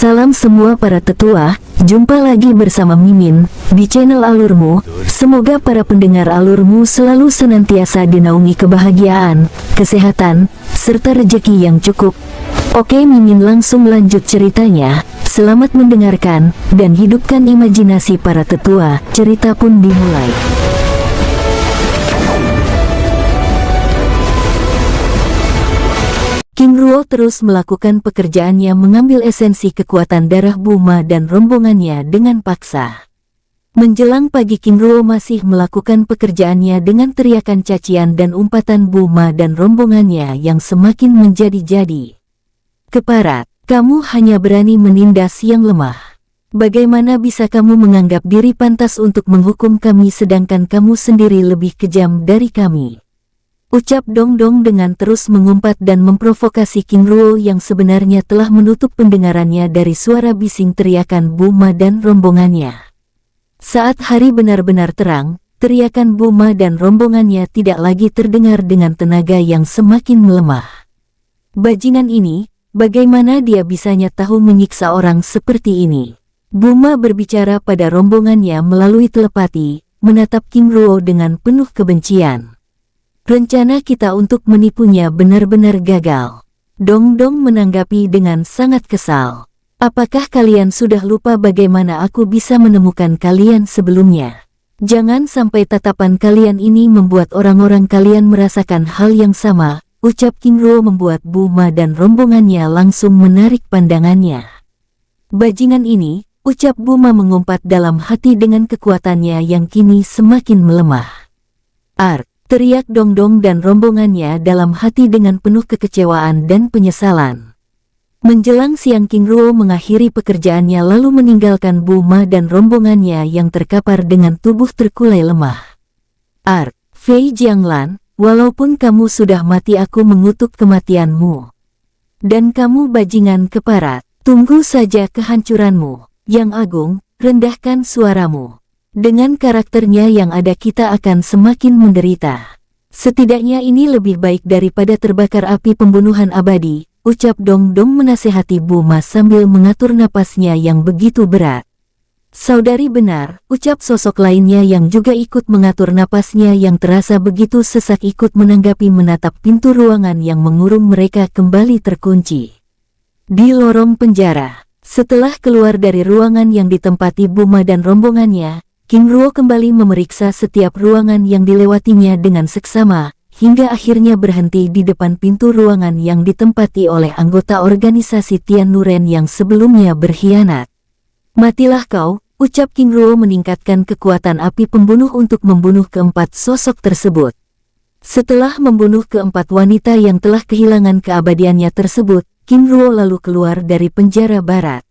Salam semua para tetua, jumpa lagi bersama Mimin di channel Alurmu. Semoga para pendengar Alurmu selalu senantiasa dinaungi kebahagiaan, kesehatan, serta rezeki yang cukup. Oke, Mimin langsung lanjut ceritanya. Selamat mendengarkan dan hidupkan imajinasi para tetua. Cerita pun dimulai. King Ruo terus melakukan pekerjaannya mengambil esensi kekuatan darah Buma dan rombongannya dengan paksa. Menjelang pagi King Ruo masih melakukan pekerjaannya dengan teriakan cacian dan umpatan Buma dan rombongannya yang semakin menjadi-jadi. Keparat, kamu hanya berani menindas yang lemah. Bagaimana bisa kamu menganggap diri pantas untuk menghukum kami sedangkan kamu sendiri lebih kejam dari kami? Ucap Dong Dong dengan terus mengumpat dan memprovokasi King Ruo yang sebenarnya telah menutup pendengarannya dari suara bising teriakan Buma dan rombongannya. Saat hari benar-benar terang, teriakan Buma dan rombongannya tidak lagi terdengar dengan tenaga yang semakin melemah. Bajingan ini, bagaimana dia bisanya tahu menyiksa orang seperti ini? Buma berbicara pada rombongannya melalui telepati, menatap King Ruo dengan penuh kebencian. Rencana kita untuk menipunya benar-benar gagal. Dong Dong menanggapi dengan sangat kesal. Apakah kalian sudah lupa bagaimana aku bisa menemukan kalian sebelumnya? Jangan sampai tatapan kalian ini membuat orang-orang kalian merasakan hal yang sama, ucap King Ruo membuat Buma dan rombongannya langsung menarik pandangannya. Bajingan ini, ucap Buma mengumpat dalam hati dengan kekuatannya yang kini semakin melemah. Teriak Dong Dong dan rombongannya dalam hati dengan penuh kekecewaan dan penyesalan. Menjelang siang King Ruo mengakhiri pekerjaannya lalu meninggalkan Buma dan rombongannya yang terkapar dengan tubuh terkulai lemah. Fei Jianglan, walaupun kamu sudah mati aku mengutuk kematianmu. Dan kamu bajingan keparat, tunggu saja kehancuranmu. Yang Agung, rendahkan suaramu. Dengan karakternya yang ada kita akan semakin menderita. Setidaknya ini lebih baik daripada terbakar api pembunuhan abadi, ucap Dong Dong menasehati Buma sambil mengatur napasnya yang begitu berat. Saudari benar, ucap sosok lainnya yang juga ikut mengatur napasnya yang terasa begitu sesak ikut menanggapi menatap pintu ruangan yang mengurung mereka kembali terkunci. Di lorong penjara, setelah keluar dari ruangan yang ditempati Buma dan rombongannya, King Ruo kembali memeriksa setiap ruangan yang dilewatinya dengan seksama, hingga akhirnya berhenti di depan pintu ruangan yang ditempati oleh anggota organisasi Tian Nuren yang sebelumnya berkhianat. Matilah kau, ucap King Ruo meningkatkan kekuatan api pembunuh untuk membunuh keempat sosok tersebut. Setelah membunuh keempat wanita yang telah kehilangan keabadiannya tersebut, King Ruo lalu keluar dari penjara barat.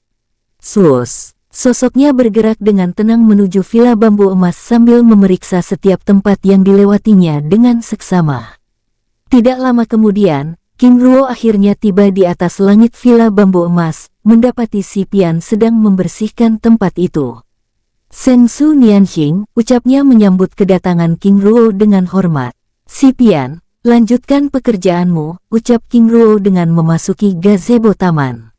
Sosoknya bergerak dengan tenang menuju Villa Bambu Emas sambil memeriksa setiap tempat yang dilewatinya dengan seksama. Tidak lama kemudian, King Ruo akhirnya tiba di atas langit Villa Bambu Emas, mendapati Si Pian sedang membersihkan tempat itu. Seng Su Nianxing, ucapnya menyambut kedatangan King Ruo dengan hormat. Si Pian, lanjutkan pekerjaanmu, ucap King Ruo dengan memasuki gazebo taman.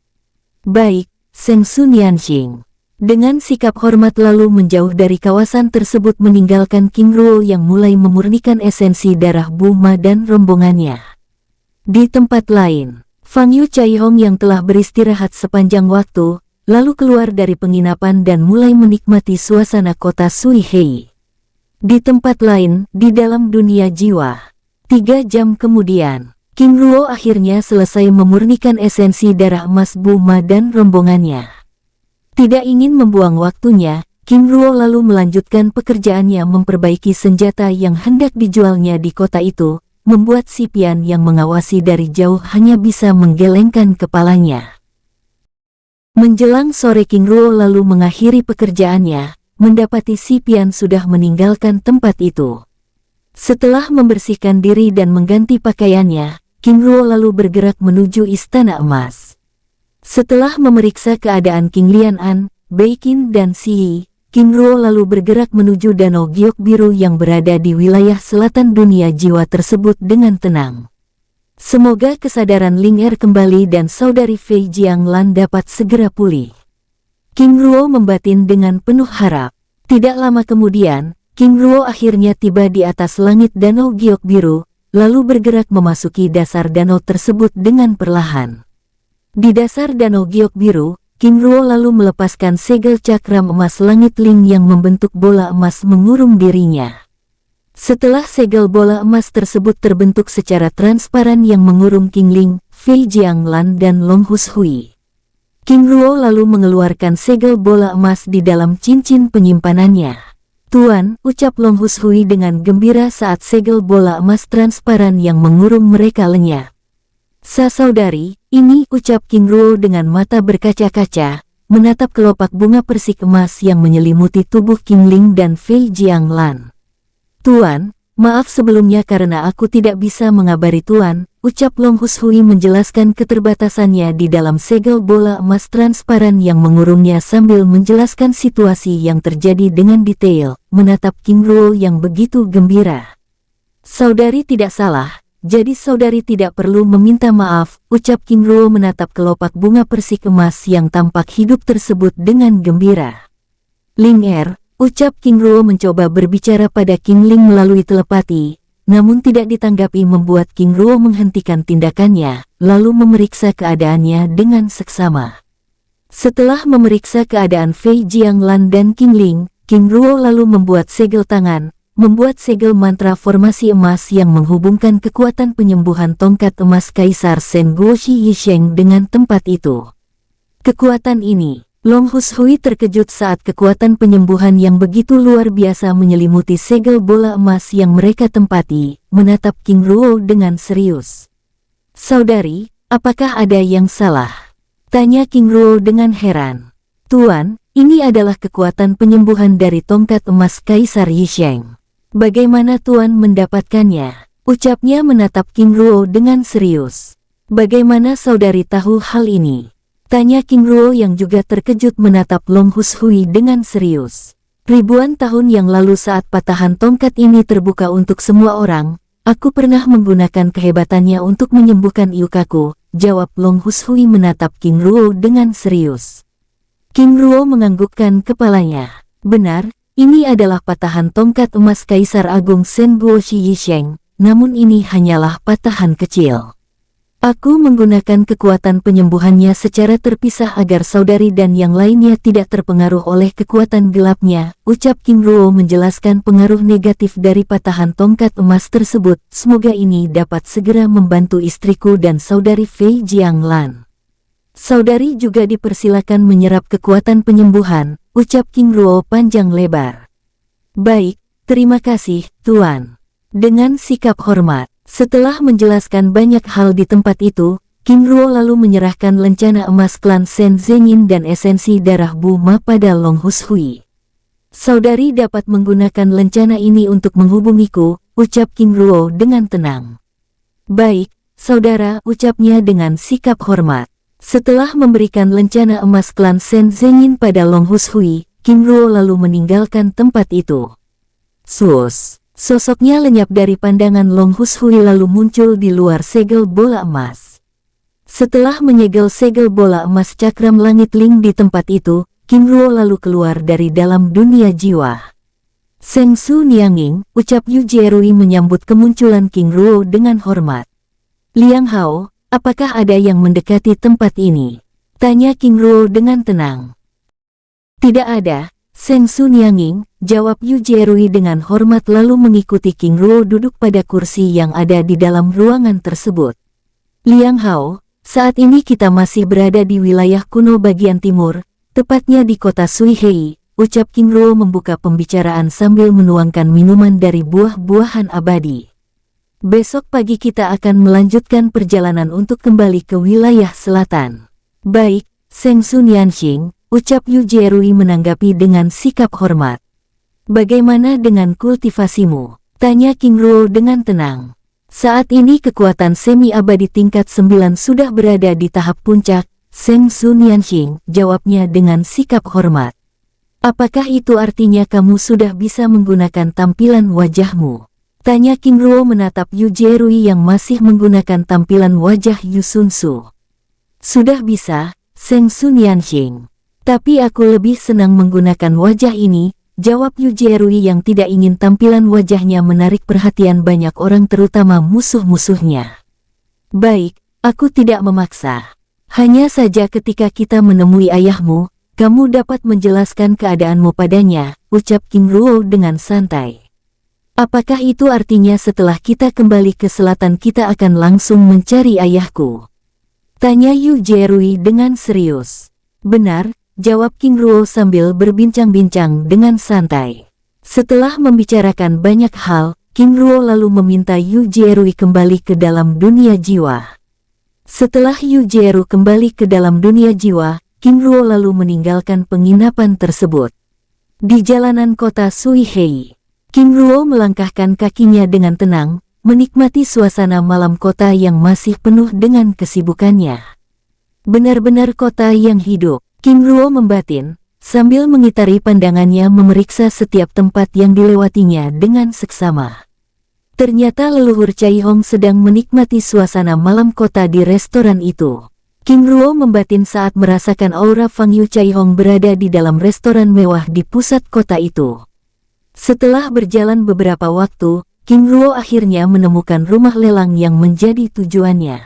Baik, Seng Su Nianxing. Dengan sikap hormat lalu menjauh dari kawasan tersebut meninggalkan King Ruo yang mulai memurnikan esensi darah Buma dan rombongannya. Di tempat lain, Fang Yu Caihong yang telah beristirahat sepanjang waktu, lalu keluar dari penginapan dan mulai menikmati suasana kota Sui Hei. Di tempat lain, di dalam dunia jiwa, 3 jam kemudian, King Ruo akhirnya selesai memurnikan esensi darah emas Buma dan rombongannya. Tidak ingin membuang waktunya, King Ruo lalu melanjutkan pekerjaannya memperbaiki senjata yang hendak dijualnya di kota itu, membuat Si Pian yang mengawasi dari jauh hanya bisa menggelengkan kepalanya. Menjelang sore King Ruo lalu mengakhiri pekerjaannya, mendapati Si Pian sudah meninggalkan tempat itu. Setelah membersihkan diri dan mengganti pakaiannya, King Ruo lalu bergerak menuju Istana Emas. Setelah memeriksa keadaan King Lian An, Bei Qin dan Si Yi, King Ruo lalu bergerak menuju Danau Giok Biru yang berada di wilayah selatan dunia jiwa tersebut dengan tenang. Semoga kesadaran Ling Er kembali dan saudari Fei Jianglan dapat segera pulih. King Ruo membatin dengan penuh harap. Tidak lama kemudian, King Ruo akhirnya tiba di atas langit danau giok biru, lalu bergerak memasuki dasar danau tersebut dengan perlahan. Di dasar danau giok biru, King Ruo lalu melepaskan segel cakram emas langit Ling yang membentuk bola emas mengurung dirinya. Setelah segel bola emas tersebut terbentuk secara transparan yang mengurung King Ling, Fei Jianglan dan Long Hushui, King Ruo lalu mengeluarkan segel bola emas di dalam cincin penyimpanannya. "Tuan," ucap Long Hushui dengan gembira saat segel bola emas transparan yang mengurung mereka lenyap. "Saudari, ini," ucap King Ruo dengan mata berkaca-kaca, menatap kelopak bunga persik emas yang menyelimuti tubuh King Ling dan Fei Jianglan. "Tuan, maaf sebelumnya karena aku tidak bisa mengabari Tuan," ucap Long Hushui menjelaskan keterbatasannya di dalam segel bola emas transparan yang mengurungnya sambil menjelaskan situasi yang terjadi dengan detail, menatap King Ruo yang begitu gembira. "Saudari tidak salah, jadi saudari tidak perlu meminta maaf," ucap King Ruo menatap kelopak bunga persik emas yang tampak hidup tersebut dengan gembira. "Ling Er," ucap King Ruo mencoba berbicara pada King Ling melalui telepati, namun tidak ditanggapi membuat King Ruo menghentikan tindakannya, lalu memeriksa keadaannya dengan seksama. Setelah memeriksa keadaan Fei Jianglan dan King Ling, King Ruo lalu membuat segel tangan, membuat segel mantra formasi emas yang menghubungkan kekuatan penyembuhan tongkat emas Kaisar Shen Guoshi Yisheng dengan tempat itu. Kekuatan ini, Long Hushui terkejut saat kekuatan penyembuhan yang begitu luar biasa menyelimuti segel bola emas yang mereka tempati, menatap King Ruo dengan serius. "Saudari, apakah ada yang salah?" tanya King Ruo dengan heran. "Tuan, ini adalah kekuatan penyembuhan dari tongkat emas Kaisar Yisheng. Bagaimana Tuan mendapatkannya?" ucapnya menatap King Ruo dengan serius. "Bagaimana saudari tahu hal ini?" tanya King Ruo yang juga terkejut menatap Long Hushui dengan serius. "Ribuan tahun yang lalu saat patahan tongkat ini terbuka untuk semua orang, aku pernah menggunakan kehebatannya untuk menyembuhkan Yukaku," jawab Long Hushui menatap King Ruo dengan serius. King Ruo menganggukkan kepalanya. "Benar, ini adalah patahan tongkat emas Kaisar Agung Shen Guoshi Yisheng, namun ini hanyalah patahan kecil. Aku menggunakan kekuatan penyembuhannya secara terpisah agar saudari dan yang lainnya tidak terpengaruh oleh kekuatan gelapnya," ucap King Ruo menjelaskan pengaruh negatif dari patahan tongkat emas tersebut. "Semoga ini dapat segera membantu istriku dan saudari Fei Jianglan. Saudari juga dipersilakan menyerap kekuatan penyembuhan," ucap King Ruo panjang lebar. "Baik, terima kasih, Tuan." Dengan sikap hormat, setelah menjelaskan banyak hal di tempat itu, King Ruo lalu menyerahkan lencana emas klan Shen Zhenyin dan esensi darah Buma pada Long Hushui. "Saudari dapat menggunakan lencana ini untuk menghubungiku," ucap King Ruo dengan tenang. "Baik, saudara," ucapnya dengan sikap hormat. Setelah memberikan lencana emas klan Shen Zhenyin pada Long Hushui, King Ruo lalu meninggalkan tempat itu. Sus! Sosoknya lenyap dari pandangan Long Hushui lalu muncul di luar segel bola emas. Setelah menyegel segel bola emas cakram langit Ling di tempat itu, King Ruo lalu keluar dari dalam dunia jiwa. "Seng Su Nianging," ucap Yu Jierui menyambut kemunculan King Ruo dengan hormat. "Liang Hao, apakah ada yang mendekati tempat ini?" tanya King Ruo dengan tenang. "Tidak ada, Seng Su Nianging," jawab Yu Jierui dengan hormat lalu mengikuti King Ruo duduk pada kursi yang ada di dalam ruangan tersebut. "Liang Hao, saat ini kita masih berada di wilayah kuno bagian timur, tepatnya di kota Suihei," ucap King Ruo membuka pembicaraan sambil menuangkan minuman dari buah-buahan abadi. "Besok pagi kita akan melanjutkan perjalanan untuk kembali ke wilayah selatan." "Baik, Seng Su Nianxing," ucap Yu Jierui menanggapi dengan sikap hormat. "Bagaimana dengan kultivasimu?" tanya King Ruo dengan tenang. "Saat ini kekuatan semi-abadi tingkat 9 sudah berada di tahap puncak, Seng Su Nianxing," jawabnya dengan sikap hormat. "Apakah itu artinya kamu sudah bisa menggunakan tampilan wajahmu?" Tanya King Ruo menatap Yu Jerui yang masih menggunakan tampilan wajah Yu Sun Su. Sudah bisa, Seng Sun Yanxing. Tapi aku lebih senang menggunakan wajah ini, jawab Yu Jerui yang tidak ingin tampilan wajahnya menarik perhatian banyak orang terutama musuh-musuhnya. Baik, aku tidak memaksa. Hanya saja ketika kita menemui ayahmu, kamu dapat menjelaskan keadaanmu padanya, ucap King Ruo dengan santai. Apakah itu artinya setelah kita kembali ke selatan kita akan langsung mencari ayahku? Tanya Yu Jerui dengan serius. Benar, jawab King Ruo sambil berbincang-bincang dengan santai. Setelah membicarakan banyak hal, King Ruo lalu meminta Yu Jerui kembali ke dalam dunia jiwa. Setelah Yu Jerui kembali ke dalam dunia jiwa, King Ruo lalu meninggalkan penginapan tersebut. Di jalanan kota Suihei, King Ruo melangkahkan kakinya dengan tenang, menikmati suasana malam kota yang masih penuh dengan kesibukannya. Benar-benar kota yang hidup, King Ruo membatin, sambil mengitari pandangannya memeriksa setiap tempat yang dilewatinya dengan seksama. Ternyata leluhur Cai Hong sedang menikmati suasana malam kota di restoran itu. King Ruo membatin saat merasakan aura Fang Yu Cai Hong berada di dalam restoran mewah di pusat kota itu. Setelah berjalan beberapa waktu, King Ruo akhirnya menemukan rumah lelang yang menjadi tujuannya.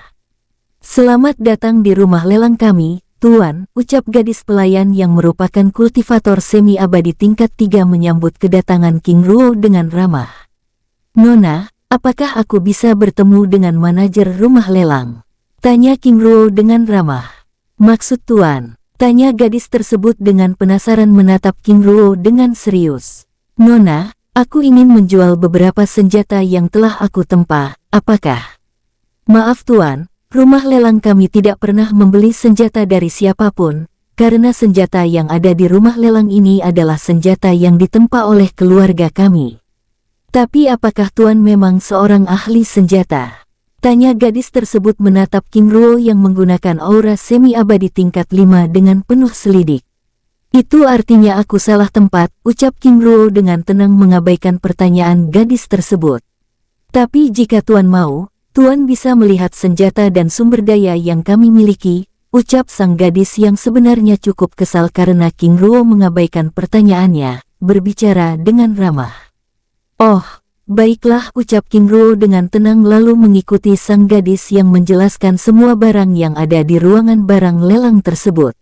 Selamat datang di rumah lelang kami, Tuan, ucap gadis pelayan yang merupakan kultivator semi-abadi tingkat 3 menyambut kedatangan King Ruo dengan ramah. Nona, apakah aku bisa bertemu dengan manajer rumah lelang? Tanya King Ruo dengan ramah. Maksud Tuan? Tanya gadis tersebut dengan penasaran menatap King Ruo dengan serius. Nona, aku ingin menjual beberapa senjata yang telah aku tempa, apakah? Maaf Tuan, rumah lelang kami tidak pernah membeli senjata dari siapapun, karena senjata yang ada di rumah lelang ini adalah senjata yang ditempa oleh keluarga kami. Tapi apakah Tuan memang seorang ahli senjata? Tanya gadis tersebut menatap King Ruo yang menggunakan aura semi-abadi tingkat 5 dengan penuh selidik. Itu artinya aku salah tempat, ucap King Ruo dengan tenang mengabaikan pertanyaan gadis tersebut. Tapi jika Tuan mau, Tuan bisa melihat senjata dan sumber daya yang kami miliki, ucap sang gadis yang sebenarnya cukup kesal karena King Ruo mengabaikan pertanyaannya, berbicara dengan ramah. Oh, baiklah, ucap King Ruo dengan tenang lalu mengikuti sang gadis yang menjelaskan semua barang yang ada di ruangan barang lelang tersebut.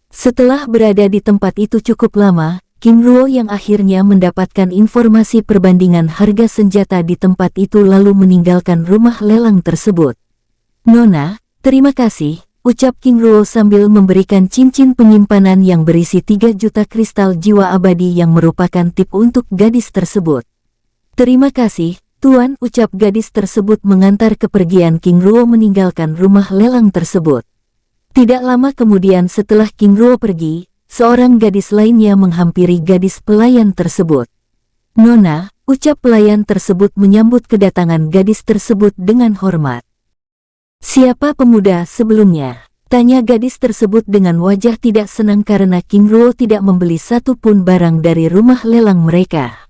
Setelah berada di tempat itu cukup lama, King Ruo yang akhirnya mendapatkan informasi perbandingan harga senjata di tempat itu lalu meninggalkan rumah lelang tersebut. Nona, terima kasih, ucap King Ruo sambil memberikan cincin penyimpanan yang berisi 3 juta kristal jiwa abadi yang merupakan tip untuk gadis tersebut. Terima kasih, Tuan, ucap gadis tersebut mengantar kepergian King Ruo meninggalkan rumah lelang tersebut. Tidak lama kemudian setelah King Ruo pergi, seorang gadis lainnya menghampiri gadis pelayan tersebut. Nona, ucap pelayan tersebut menyambut kedatangan gadis tersebut dengan hormat. Siapa pemuda sebelumnya? Tanya gadis tersebut dengan wajah tidak senang karena King Ruo tidak membeli satu pun barang dari rumah lelang mereka.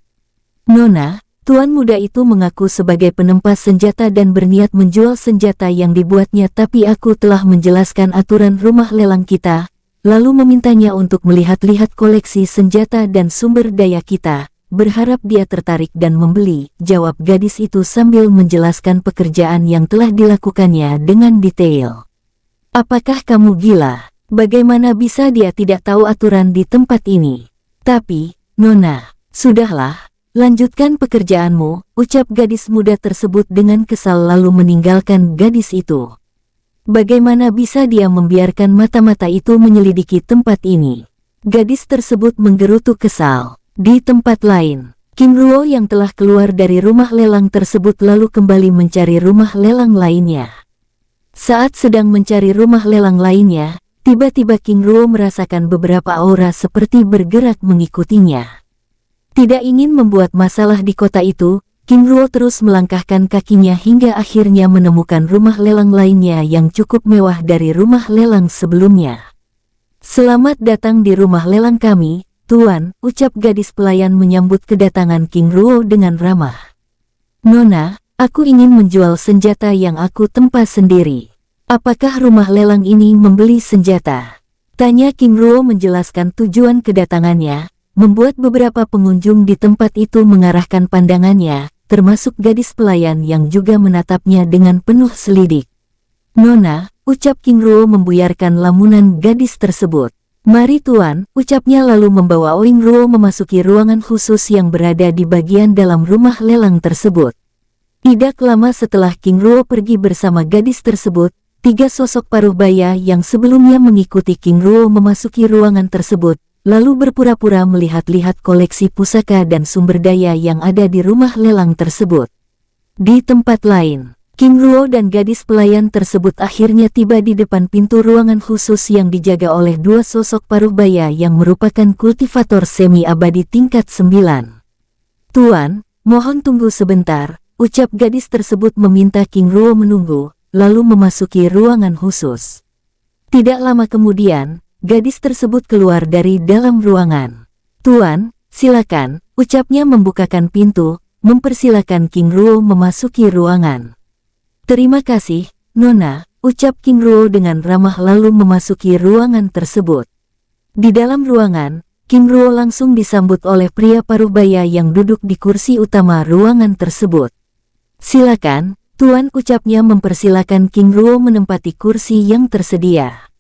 Nona, Tuan muda itu mengaku sebagai penempas senjata dan berniat menjual senjata yang dibuatnya, tapi aku telah menjelaskan aturan rumah lelang kita, lalu memintanya untuk melihat-lihat koleksi senjata dan sumber daya kita, berharap dia tertarik dan membeli, jawab gadis itu sambil menjelaskan pekerjaan yang telah dilakukannya dengan detail. Apakah kamu gila? Bagaimana bisa dia tidak tahu aturan di tempat ini? Tapi, Nona, sudahlah. Lanjutkan pekerjaanmu, ucap gadis muda tersebut dengan kesal lalu meninggalkan gadis itu. Bagaimana bisa dia membiarkan mata-mata itu menyelidiki tempat ini? Gadis tersebut menggerutu kesal. Di tempat lain, King Ruo yang telah keluar dari rumah lelang tersebut lalu kembali mencari rumah lelang lainnya. Saat sedang mencari rumah lelang lainnya, tiba-tiba King Ruo merasakan beberapa aura seperti bergerak mengikutinya. Tidak ingin membuat masalah di kota itu, King Ruo terus melangkahkan kakinya hingga akhirnya menemukan rumah lelang lainnya yang cukup mewah dari rumah lelang sebelumnya. Selamat datang di rumah lelang kami, Tuan, ucap gadis pelayan menyambut kedatangan King Ruo dengan ramah. Nona, aku ingin menjual senjata yang aku tempa sendiri. Apakah rumah lelang ini membeli senjata? Tanya King Ruo menjelaskan tujuan kedatangannya, membuat beberapa pengunjung di tempat itu mengarahkan pandangannya, termasuk gadis pelayan yang juga menatapnya dengan penuh selidik. Nona, ucap King Ruo membuyarkan lamunan gadis tersebut. Mari tuan, ucapnya lalu membawa Oing Ruo memasuki ruangan khusus yang berada di bagian dalam rumah lelang tersebut. Tidak lama setelah King Ruo pergi bersama gadis tersebut, 3 sosok paruh baya yang sebelumnya mengikuti King Ruo memasuki ruangan tersebut, lalu berpura-pura melihat-lihat koleksi pusaka dan sumber daya yang ada di rumah lelang tersebut. Di tempat lain, King Ruo dan gadis pelayan tersebut akhirnya tiba di depan pintu ruangan khusus yang dijaga oleh 2 sosok paruh baya yang merupakan kultivator semi-abadi tingkat 9. Tuan, mohon tunggu sebentar, ucap gadis tersebut meminta King Ruo menunggu, lalu memasuki ruangan khusus. Tidak lama kemudian, gadis tersebut keluar dari dalam ruangan. Tuan, silakan, ucapnya membukakan pintu, mempersilakan King Ruo memasuki ruangan. Terima kasih, Nona, ucap King Ruo dengan ramah lalu memasuki ruangan tersebut. Di dalam ruangan, King Ruo langsung disambut oleh pria parubaya yang duduk di kursi utama ruangan tersebut. Silakan, Tuan, ucapnya mempersilakan King Ruo menempati kursi yang tersedia.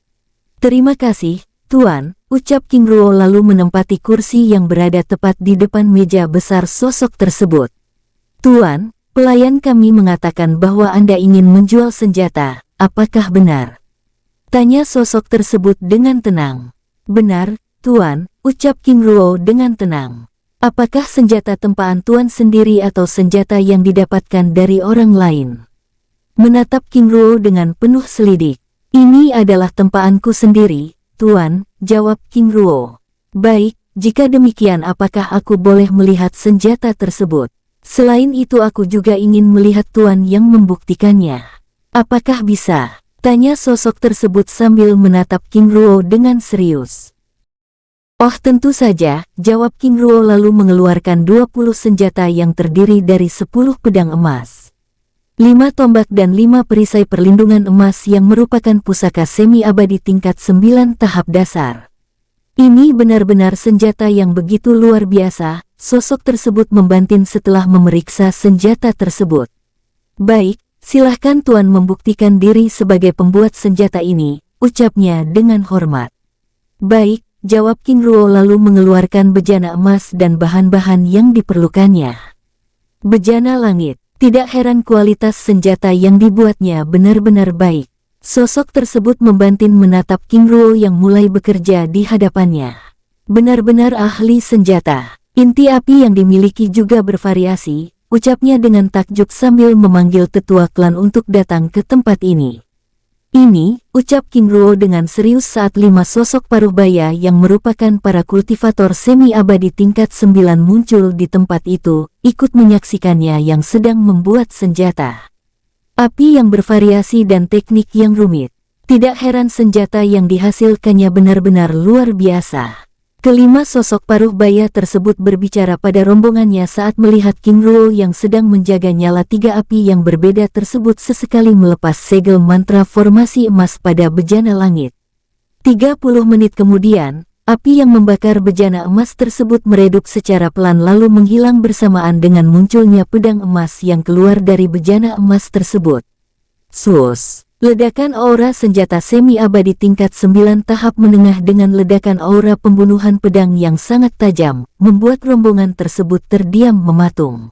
Terima kasih, Tuan, ucap King Ruo lalu menempati kursi yang berada tepat di depan meja besar sosok tersebut. Tuan, pelayan kami mengatakan bahwa Anda ingin menjual senjata, apakah benar? Tanya sosok tersebut dengan tenang. Benar, Tuan, ucap King Ruo dengan tenang. Apakah senjata tempaan Tuan sendiri atau senjata yang didapatkan dari orang lain? Menatap King Ruo dengan penuh selidik. Ini adalah tempaanku sendiri, Tuan, jawab King Ruo. Baik, jika demikian apakah aku boleh melihat senjata tersebut? Selain itu aku juga ingin melihat Tuan yang membuktikannya. Apakah bisa? Tanya sosok tersebut sambil menatap King Ruo dengan serius. Oh tentu saja, jawab King Ruo lalu mengeluarkan 20 senjata yang terdiri dari 10 pedang emas, 5 tombak dan 5 perisai perlindungan emas yang merupakan pusaka semi-abadi tingkat 9 tahap dasar. Ini benar-benar senjata yang begitu luar biasa, sosok tersebut membanting setelah memeriksa senjata tersebut. Baik, silahkan Tuan membuktikan diri sebagai pembuat senjata ini, ucapnya dengan hormat. Baik, jawab King Ruo lalu mengeluarkan bejana emas dan bahan-bahan yang diperlukannya. Bejana langit, tidak heran kualitas senjata yang dibuatnya benar-benar baik. Sosok tersebut membanting menatap King Ruo yang mulai bekerja di hadapannya. Benar-benar ahli senjata. Inti api yang dimiliki juga bervariasi, ucapnya dengan takjub sambil memanggil tetua klan untuk datang ke tempat ini. Ini, ucap King Ruo dengan serius saat 5 sosok paruhbaya yang merupakan para kultivator semi-abadi tingkat 9 muncul di tempat itu, ikut menyaksikannya yang sedang membuat senjata. Api yang bervariasi dan teknik yang rumit. Tidak heran senjata yang dihasilkannya benar-benar luar biasa. Kelima sosok paruh baya tersebut berbicara pada rombongannya saat melihat King Ruo yang sedang menjaga nyala 3 api yang berbeda tersebut sesekali melepas segel mantra formasi emas pada bejana langit. 30 menit kemudian, api yang membakar bejana emas tersebut meredup secara pelan lalu menghilang bersamaan dengan munculnya pedang emas yang keluar dari bejana emas tersebut. Sus! Ledakan aura senjata semi-abadi tingkat 9 tahap menengah dengan ledakan aura pembunuhan pedang yang sangat tajam, membuat rombongan tersebut terdiam mematung.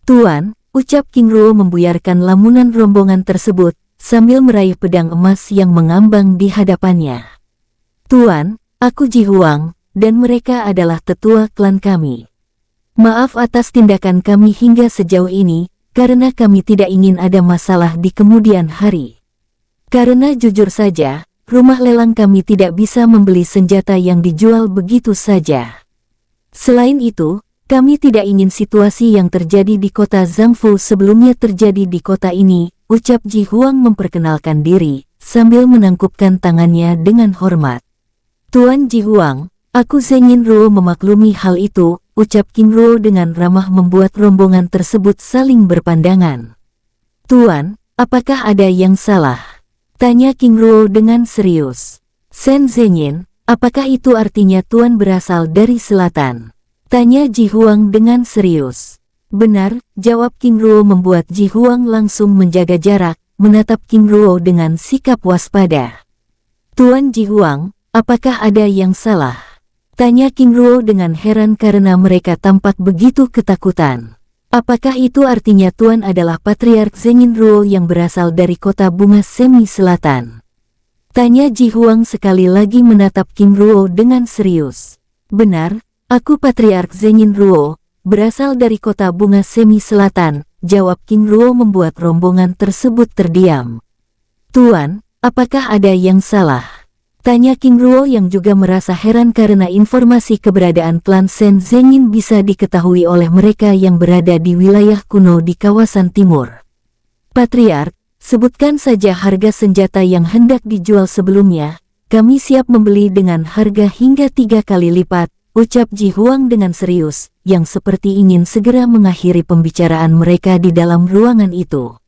Tuan, ucap King Ruo membuyarkan lamunan rombongan tersebut, sambil meraih pedang emas yang mengambang di hadapannya. Tuan, aku Ji Huang, dan mereka adalah tetua klan kami. Maaf atas tindakan kami hingga sejauh ini, karena kami tidak ingin ada masalah di kemudian hari. Karena jujur saja, rumah lelang kami tidak bisa membeli senjata yang dijual begitu saja. Selain itu, kami tidak ingin situasi yang terjadi di kota Zhangfu sebelumnya terjadi di kota ini, ucap Ji Huang memperkenalkan diri, sambil menangkupkan tangannya dengan hormat. Tuan Ji Huang, aku Zheng Yin Ruo memaklumi hal itu, ucap King Ruo dengan ramah membuat rombongan tersebut saling berpandangan. Tuan, apakah ada yang salah? Tanya King Ruo dengan serius. Shen Zhenyin, apakah itu artinya Tuan berasal dari selatan? Tanya Ji Huang dengan serius. Benar, jawab King Ruo membuat Ji Huang langsung menjaga jarak, menatap King Ruo dengan sikap waspada. Tuan Ji Huang, apakah ada yang salah? Tanya King Ruo dengan heran karena mereka tampak begitu ketakutan. Apakah itu artinya Tuan adalah Patriark Zhenyin Ruo yang berasal dari kota bunga semi selatan? Tanya Ji Huang sekali lagi menatap King Ruo dengan serius. Benar, aku Patriark Zhenyin Ruo, berasal dari kota bunga semi selatan, jawab King Ruo membuat rombongan tersebut terdiam. Tuan, apakah ada yang salah? Tanya King Ruo yang juga merasa heran karena informasi keberadaan klan Shen Zhenyin bisa diketahui oleh mereka yang berada di wilayah kuno di kawasan timur. Patriark, sebutkan saja harga senjata yang hendak dijual sebelumnya, kami siap membeli dengan harga hingga 3 kali lipat, ucap Ji Huang dengan serius, yang seperti ingin segera mengakhiri pembicaraan mereka di dalam ruangan itu.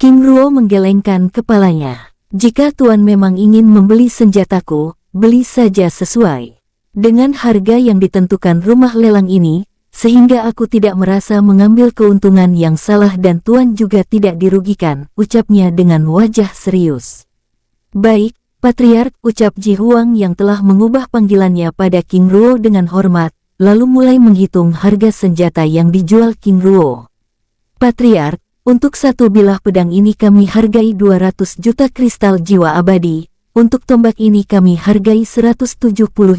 King Ruo menggelengkan kepalanya. Jika Tuan memang ingin membeli senjataku, beli saja sesuai dengan harga yang ditentukan rumah lelang ini, sehingga aku tidak merasa mengambil keuntungan yang salah dan Tuan juga tidak dirugikan, ucapnya dengan wajah serius. Baik, Patriark, ucap Ji Huang yang telah mengubah panggilannya pada King Ruo dengan hormat, lalu mulai menghitung harga senjata yang dijual King Ruo. Patriark, untuk satu bilah pedang ini kami hargai 200 juta kristal jiwa abadi, untuk tombak ini kami hargai 170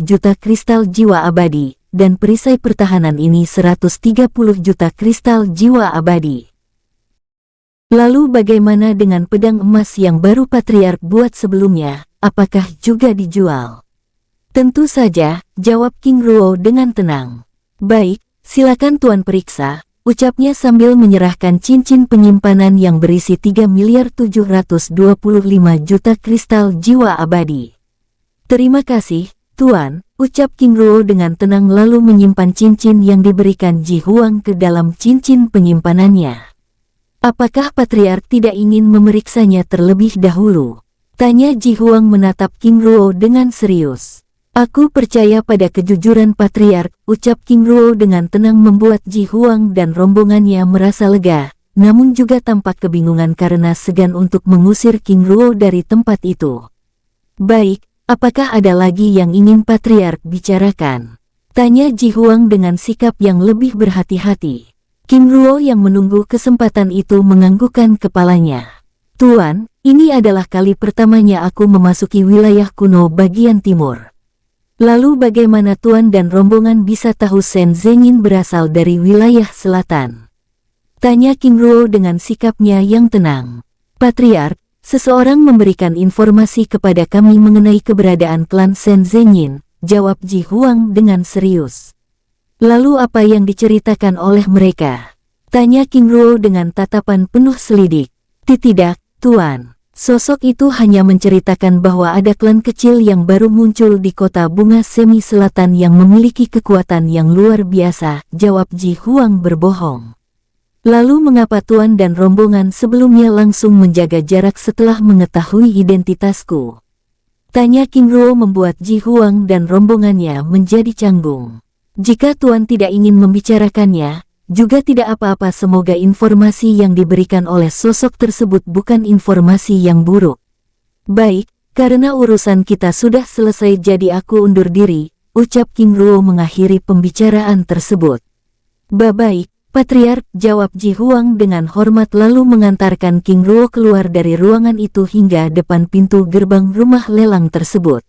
juta kristal jiwa abadi, dan perisai pertahanan ini 130 juta kristal jiwa abadi. Lalu bagaimana dengan pedang emas yang baru Patriark buat sebelumnya, apakah juga dijual? Tentu saja, jawab King Ruo dengan tenang. Baik, silakan Tuan periksa, ucapnya sambil menyerahkan cincin penyimpanan yang berisi 3.725 juta kristal jiwa abadi. Terima kasih, Tuan, ucap King Ruo dengan tenang lalu menyimpan cincin yang diberikan Ji Huang ke dalam cincin penyimpanannya. Apakah Patriark tidak ingin memeriksanya terlebih dahulu? Tanya Ji Huang menatap King Ruo dengan serius. Aku percaya pada kejujuran Patriark, ucap King Ruo dengan tenang membuat Ji Huang dan rombongannya merasa lega, namun juga tampak kebingungan karena segan untuk mengusir King Ruo dari tempat itu. Baik, apakah ada lagi yang ingin Patriark bicarakan? Tanya Ji Huang dengan sikap yang lebih berhati-hati. King Ruo yang menunggu kesempatan itu menganggukkan kepalanya. Tuan, ini adalah kali pertamanya aku memasuki wilayah kuno bagian timur. Lalu bagaimana Tuan dan rombongan bisa tahu Shen Zhenyin berasal dari wilayah selatan? Tanya King Ruo dengan sikapnya yang tenang. Patriark, seseorang memberikan informasi kepada kami mengenai keberadaan klan Shen Zhenyin, jawab Ji Huang dengan serius. Lalu apa yang diceritakan oleh mereka? Tanya King Ruo dengan tatapan penuh selidik. Tidak, Tuan. Sosok itu hanya menceritakan bahwa ada klan kecil yang baru muncul di kota bunga semi selatan yang memiliki kekuatan yang luar biasa, jawab Ji Huang berbohong. Lalu mengapa Tuan dan rombongan sebelumnya langsung menjaga jarak setelah mengetahui identitasku? Tanya King Ruo membuat Ji Huang dan rombongannya menjadi canggung. Jika Tuan tidak ingin membicarakannya, juga tidak apa-apa, semoga informasi yang diberikan oleh sosok tersebut bukan informasi yang buruk. Baik, karena urusan kita sudah selesai jadi aku undur diri, ucap King Ruo mengakhiri pembicaraan tersebut. Baik, Patriark, jawab Ji Huang dengan hormat lalu mengantarkan King Ruo keluar dari ruangan itu hingga depan pintu gerbang rumah lelang tersebut.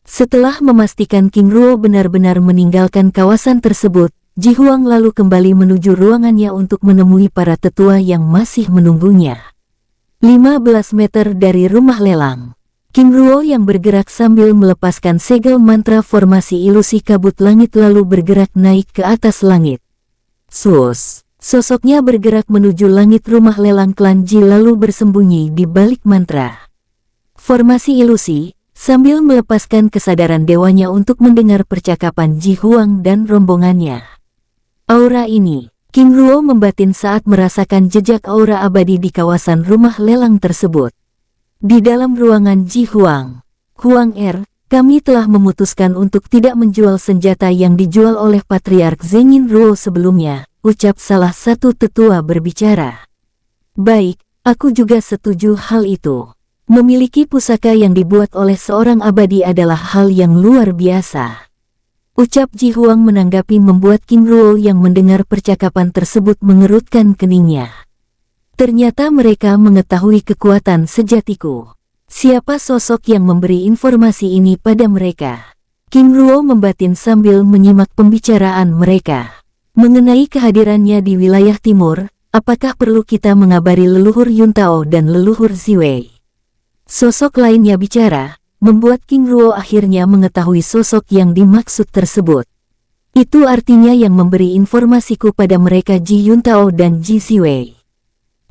Setelah memastikan King Ruo benar-benar meninggalkan kawasan tersebut, Ji Huang lalu kembali menuju ruangannya untuk menemui para tetua yang masih menunggunya. 15 meter dari rumah lelang, King Ruo yang bergerak sambil melepaskan segel mantra formasi ilusi kabut langit lalu bergerak naik ke atas langit. Sosoknya bergerak menuju langit rumah lelang klan Ji lalu bersembunyi di balik mantra formasi ilusi, sambil melepaskan kesadaran dewanya untuk mendengar percakapan Ji Huang dan rombongannya. Aura ini. King Ruo membatin saat merasakan jejak aura abadi di kawasan rumah lelang tersebut. Di dalam ruangan Ji Huang. Huang kami telah memutuskan untuk tidak menjual senjata yang dijual oleh Patriark Zengin Ruo sebelumnya, ucap salah satu tetua berbicara. Baik, aku juga setuju hal itu. Memiliki pusaka yang dibuat oleh seorang abadi adalah hal yang luar biasa. Ucap Ji Huang menanggapi membuat King Ruo yang mendengar percakapan tersebut mengerutkan keningnya. Ternyata mereka mengetahui kekuatan sejatiku. Siapa sosok yang memberi informasi ini pada mereka? King Ruo membatin sambil menyimak pembicaraan mereka. Mengenai kehadirannya di wilayah timur, apakah perlu kita mengabari leluhur Yuntao dan leluhur Ziwei? Sosok lainnya bicara, membuat King Ruo akhirnya mengetahui sosok yang dimaksud tersebut. Itu artinya yang memberi informasiku pada mereka Ji Yuntao dan Ji Ziwei.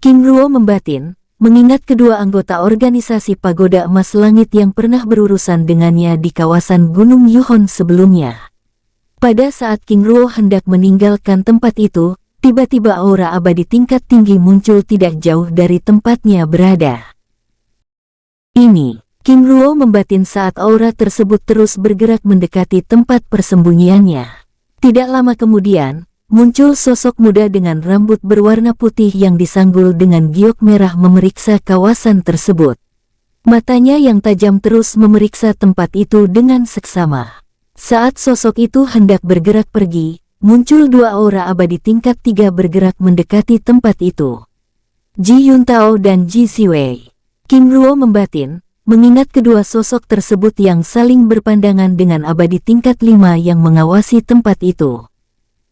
King Ruo membatin, mengingat kedua anggota organisasi Pagoda Emas Langit yang pernah berurusan dengannya di kawasan Gunung Yuhon sebelumnya. Pada saat King Ruo hendak meninggalkan tempat itu, tiba-tiba aura abadi tingkat tinggi muncul tidak jauh dari tempatnya berada. Ini. King Ruo membatin saat aura tersebut terus bergerak mendekati tempat persembunyiannya. Tidak lama kemudian, muncul sosok muda dengan rambut berwarna putih yang disanggul dengan giok merah memeriksa kawasan tersebut. Matanya yang tajam terus memeriksa tempat itu dengan seksama. Saat sosok itu hendak bergerak pergi, muncul dua aura abadi tingkat 3 bergerak mendekati tempat itu. Ji Yuntao dan Ji Ziwei. King Ruo membatin, mengingat kedua sosok tersebut yang saling berpandangan dengan abadi tingkat 5 yang mengawasi tempat itu.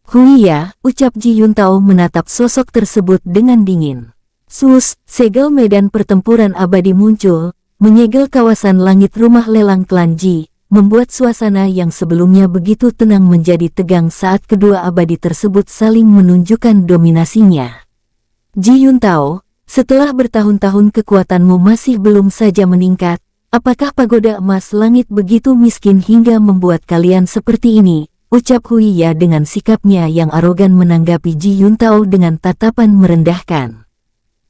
Huiya, ucap Ji Yuntao menatap sosok tersebut dengan dingin. Segel medan pertempuran abadi muncul, menyegel kawasan langit rumah lelang klan Ji, membuat suasana yang sebelumnya begitu tenang menjadi tegang saat kedua abadi tersebut saling menunjukkan dominasinya. Ji Yuntao, setelah bertahun-tahun kekuatanmu masih belum saja meningkat, apakah Pagoda Emas Langit begitu miskin hingga membuat kalian seperti ini? Ucap Huiya dengan sikapnya yang arogan menanggapi Ji Yuntao dengan tatapan merendahkan.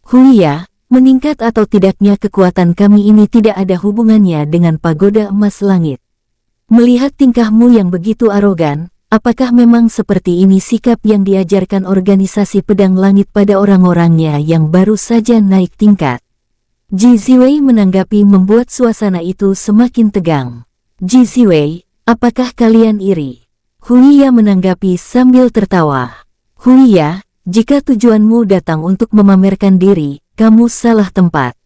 Huiya, meningkat atau tidaknya kekuatan kami ini tidak ada hubungannya dengan Pagoda Emas Langit. Melihat tingkahmu yang begitu arogan, apakah memang seperti ini sikap yang diajarkan organisasi Pedang Langit pada orang-orangnya yang baru saja naik tingkat? Ji Ziwei menanggapi membuat suasana itu semakin tegang. Ji Ziwei, apakah kalian iri? Huiya menanggapi sambil tertawa. Huiya, jika tujuanmu datang untuk memamerkan diri, kamu salah tempat.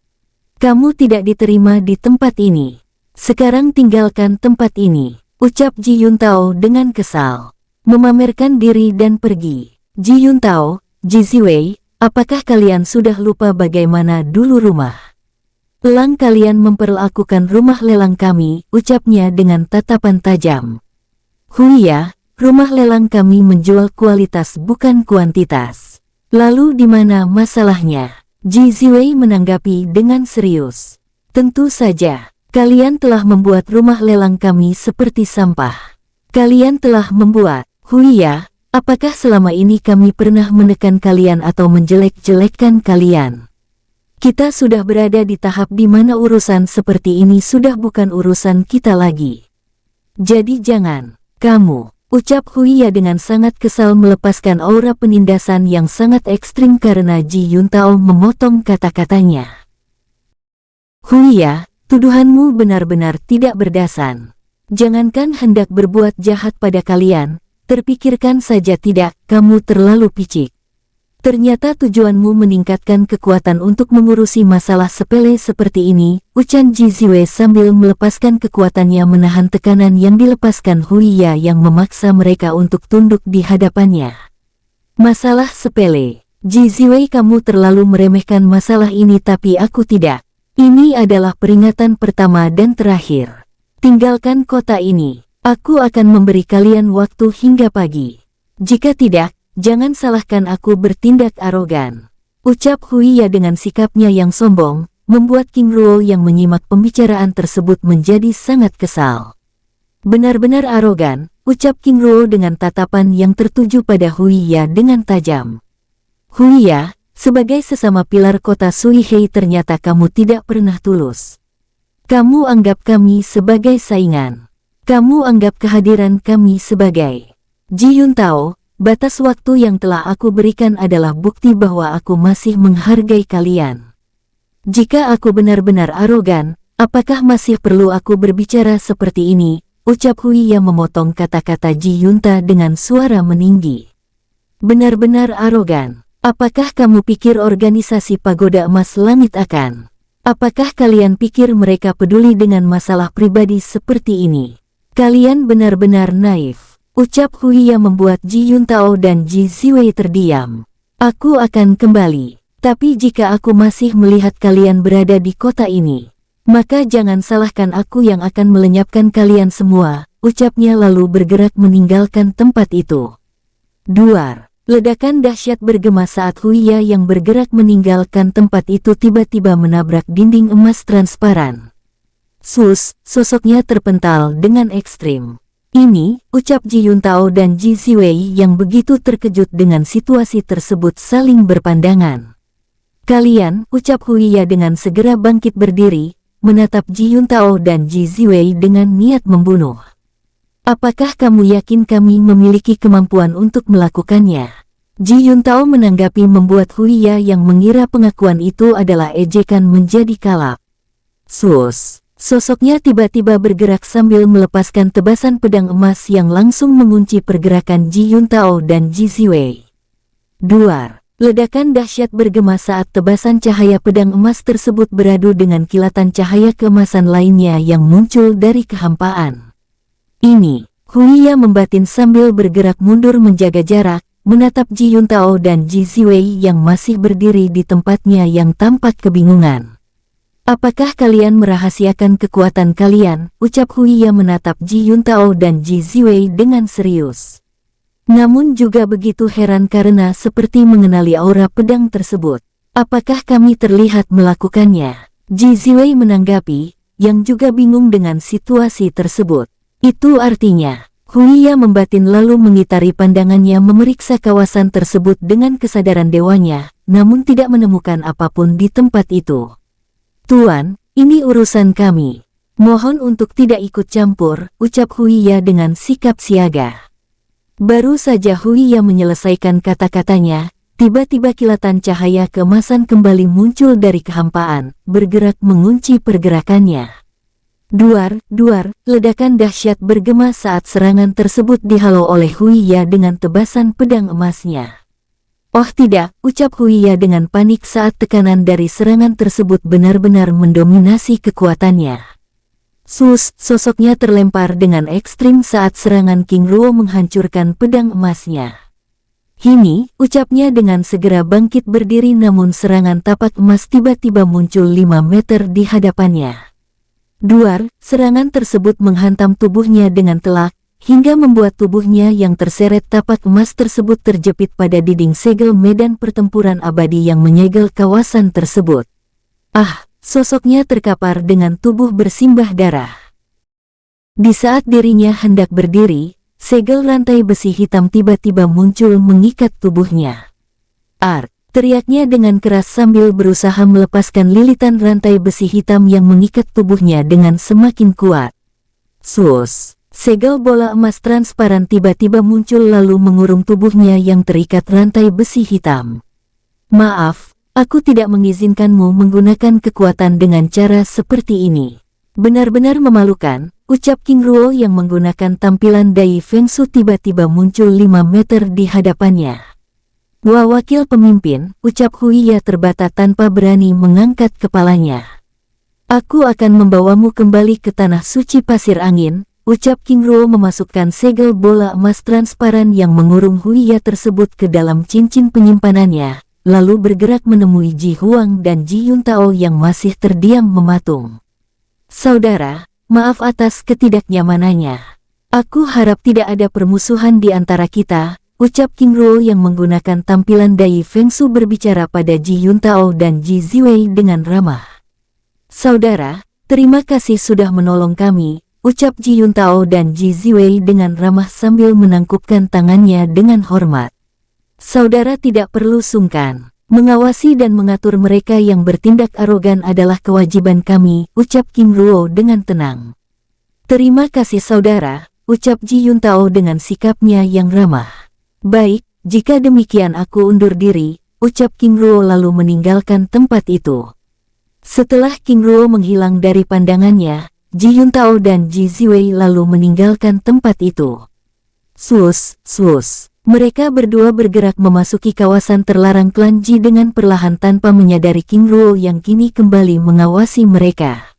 Kamu tidak diterima di tempat ini. Sekarang tinggalkan tempat ini. Ucap Ji Yuntao dengan kesal. Memamerkan diri dan pergi. Ji Yuntao, Ji Ziwei, apakah kalian sudah lupa bagaimana dulu rumah lelang kalian memperlakukan rumah lelang kami? Ucapnya dengan tatapan tajam. Huiya, rumah lelang kami menjual kualitas bukan kuantitas. Lalu di mana masalahnya? Ji Ziwei menanggapi dengan serius. Tentu saja. Kalian telah membuat rumah lelang kami seperti sampah. Kalian telah membuat. Huiya, apakah selama ini kami pernah menekan kalian atau menjelek-jelekkan kalian? Kita sudah berada di tahap di mana urusan seperti ini sudah bukan urusan kita lagi. Jadi jangan, kamu, ucap Huiya dengan sangat kesal melepaskan aura penindasan yang sangat ekstrim karena Ji Yuntao memotong kata-katanya. Huiya, tuduhanmu benar-benar tidak berdasar. Jangankan hendak berbuat jahat pada kalian, terpikirkan saja tidak, kamu terlalu picik. Ternyata tujuanmu meningkatkan kekuatan untuk mengurusi masalah sepele seperti ini, ucap Ji Ziwei sambil melepaskan kekuatannya menahan tekanan yang dilepaskan Huiya yang memaksa mereka untuk tunduk di hadapannya. Masalah sepele. Ji Ziwei, kamu terlalu meremehkan masalah ini tapi aku tidak. Ini adalah peringatan pertama dan terakhir. Tinggalkan kota ini. Aku akan memberi kalian waktu hingga pagi. Jika tidak, jangan salahkan aku bertindak arogan. Ucap Huiya dengan sikapnya yang sombong, membuat King Ruo yang menyimak pembicaraan tersebut menjadi sangat kesal. Benar-benar arogan, ucap King Ruo dengan tatapan yang tertuju pada Huiya dengan tajam. Huiya, sebagai sesama pilar kota Suihei ternyata kamu tidak pernah tulus. Kamu anggap kami sebagai saingan. Kamu anggap kehadiran kami sebagai Ji Yuntao. Batas waktu yang telah aku berikan adalah bukti bahwa aku masih menghargai kalian. Jika aku benar-benar arogan, apakah masih perlu aku berbicara seperti ini? Ucap Huiya memotong kata-kata Ji Yunta dengan suara meninggi. Benar-benar arogan. Apakah kamu pikir organisasi Pagoda Emas Langit akan? Apakah kalian pikir mereka peduli dengan masalah pribadi seperti ini? Kalian benar-benar naif. Ucap Huiya membuat Ji Yuntao dan Ji Ziwei terdiam. Aku akan kembali. Tapi jika aku masih melihat kalian berada di kota ini, maka jangan salahkan aku yang akan melenyapkan kalian semua, ucapnya lalu bergerak meninggalkan tempat itu. Duar. Ledakan dahsyat bergema saat Huiya yang bergerak meninggalkan tempat itu tiba-tiba menabrak dinding emas transparan. Sosoknya terpental dengan ekstrim. Ini, ucap Ji Yuntao dan Ji Ziwei yang begitu terkejut dengan situasi tersebut saling berpandangan. Kalian, ucap Huiya dengan segera bangkit berdiri, menatap Ji Yuntao dan Ji Ziwei dengan niat membunuh. Apakah kamu yakin kami memiliki kemampuan untuk melakukannya? Ji Yuntao menanggapi membuat Huiya yang mengira pengakuan itu adalah ejekan menjadi kalap. Sosoknya tiba-tiba bergerak sambil melepaskan tebasan pedang emas yang langsung mengunci pergerakan Ji Yuntao dan Ji Ziwei. Duar. Ledakan dahsyat bergema saat tebasan cahaya pedang emas tersebut beradu dengan kilatan cahaya keemasan lainnya yang muncul dari kehampaan. Ini, Huiya membatin sambil bergerak mundur menjaga jarak, menatap Ji Yuntao dan Ji Ziwei yang masih berdiri di tempatnya yang tampak kebingungan. Apakah kalian merahasiakan kekuatan kalian? Ucap Huiya menatap Ji Yuntao dan Ji Ziwei dengan serius. Namun juga begitu heran karena seperti mengenali aura pedang tersebut. Apakah kami terlihat melakukannya? Ji Ziwei menanggapi, yang juga bingung dengan situasi tersebut. Itu artinya, Huiya membatin lalu mengitari pandangannya memeriksa kawasan tersebut dengan kesadaran dewanya, namun tidak menemukan apapun di tempat itu. Tuan, ini urusan kami. Mohon untuk tidak ikut campur, ucap Huiya dengan sikap siaga. Baru saja Huiya menyelesaikan kata-katanya, tiba-tiba kilatan cahaya keemasan kembali muncul dari kehampaan, bergerak mengunci pergerakannya. Duar, ledakan dahsyat bergema saat serangan tersebut dihalau oleh Huiya dengan tebasan pedang emasnya. Oh tidak, ucap Huiya dengan panik saat tekanan dari serangan tersebut benar-benar mendominasi kekuatannya. Sosoknya terlempar dengan ekstrim saat serangan King Ruo menghancurkan pedang emasnya. Hini, ucapnya dengan segera bangkit berdiri namun serangan tapak emas tiba-tiba muncul 5 meter di hadapannya. Duar, serangan tersebut menghantam tubuhnya dengan telak, hingga membuat tubuhnya yang terseret tapak emas tersebut terjepit pada dinding segel medan pertempuran abadi yang menyegel kawasan tersebut. Sosoknya terkapar dengan tubuh bersimbah darah. Di saat dirinya hendak berdiri, segel rantai besi hitam tiba-tiba muncul mengikat tubuhnya. Teriaknya dengan keras sambil berusaha melepaskan lilitan rantai besi hitam yang mengikat tubuhnya dengan semakin kuat. Segel bola emas transparan tiba-tiba muncul lalu mengurung tubuhnya yang terikat rantai besi hitam. Maaf, aku tidak mengizinkanmu menggunakan kekuatan dengan cara seperti ini. Benar-benar memalukan, ucap King Ruo yang menggunakan tampilan Dai Feng Shu tiba-tiba muncul 5 meter di hadapannya. Wah, wakil pemimpin, ucap Huiya terbata tanpa berani mengangkat kepalanya. Aku akan membawamu kembali ke tanah suci pasir angin, ucap King Ruo memasukkan segel bola emas transparan yang mengurung Huiya tersebut ke dalam cincin penyimpanannya, lalu bergerak menemui Ji Huang dan Ji Yuntao yang masih terdiam mematung. Saudara, maaf atas ketidaknyamanannya. Aku harap tidak ada permusuhan di antara kita, ucap King Ruo yang menggunakan tampilan Dai Feng Shu berbicara pada Ji Yuntao dan Ji Ziwei dengan ramah. Saudara, terima kasih sudah menolong kami, ucap Ji Yuntao dan Ji Ziwei dengan ramah sambil menangkupkan tangannya dengan hormat. Saudara tidak perlu sungkan. Mengawasi dan mengatur mereka yang bertindak arogan adalah kewajiban kami, ucap King Ruo dengan tenang. Terima kasih saudara, ucap Ji Yuntao dengan sikapnya yang ramah. Baik, jika demikian aku undur diri, ucap King Ruo lalu meninggalkan tempat itu. Setelah King Ruo menghilang dari pandangannya, Ji Yuntao dan Ji Ziwei lalu meninggalkan tempat itu. Swus, swus. Mereka berdua bergerak memasuki kawasan terlarang klan Ji dengan perlahan tanpa menyadari King Ruo yang kini kembali mengawasi mereka.